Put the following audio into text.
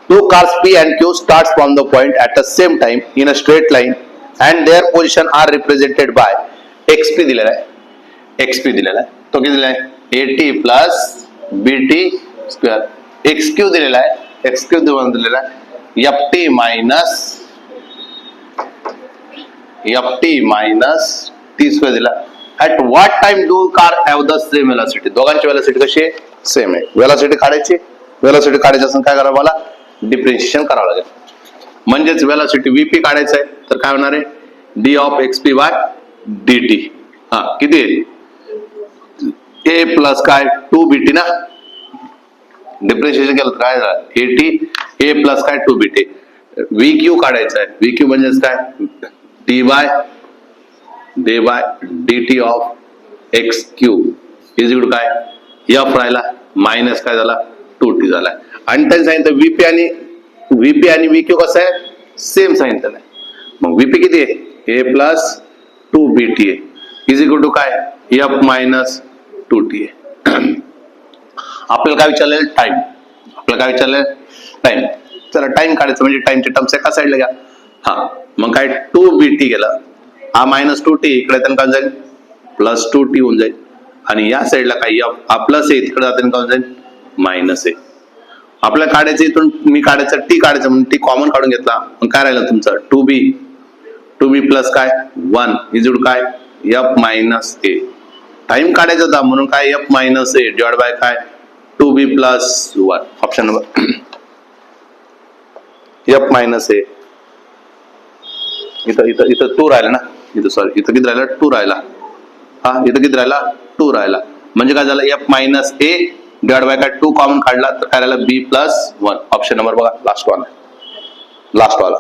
Two cars P and Q starts from the point at the same time in a straight line and their position are represented by XP दिलेला आहे, XP दिलेला आहे, तो किती दिलेला आहे AT plus BT square, XQ दिलेला आहे, XQ दिलेला आहे FT मायनस T स्क्वेअर दिला. At what time do car have the same velocity? दोघांची वेलोसिटी कशी आहे सेम आहे. वेलोसिटी काढायची, वेलोसिटी काढायची असून काय करावं मला डिफरन्शिएशन करावं लागेल. म्हणजेच वेलोसिटी VP काढायचं आहे तर काय होणार आहे d of XP by dt. हा किती आहे A प्लस काय 2BT ना, डिफरन्शिएशन केलं तर काय झालं AT A प्लस काय 2BT. VQ काढायचं आहे, VQ म्हणजेच काय d बाय dt of XQ is equal to काय F राहिला मायनस काय झाला 2T झाला. आणि त्यांनी सांगितलं VP आणि VQ कसं आहे सेम सांगितलं आहे. मग VP किती आहे A प्लस 2BT आहे इज इक्वल टू काय F मायनस 2T आहे. आपल्याला काय विचारलेलं टाइम, आपल्याला काय विचारलेलं टाइम. चला टाइम काढायचं म्हणजे टाइमच्या टर्म्स एका साईडला घ्या. हा मग काय 2BT गेला, हा मायनस 2T इकडे त्यांना काय जाईल प्लस 2T होऊन जाईल. आणि या साईडला काय हा प्लस आहे तिकडे जाताना काय होऊन जाईल मायनस आहे. आपल्याला काढायचं इथून मी काढायचं T काढायचं म्हणून T कॉमन काढून घेतला. मग काय राहिलं तुमचं 2B प्लस काय 1 इज काय F मायनस A. टाइम काढायचा होता म्हणून काय F minus A divide by काय 2B plus 1. Option number F minus A. इथं 2 राहिला ना, इथं सॉरी इथं किती राहिला 2 राहिला. हा इथं किती राहिला 2 राहिला. म्हणजे काय झालं F minus A divide by काय 2 कॉमन काढला तर काय राहिला B प्लस 1. ऑप्शन नंबर बघा लास्ट वाला.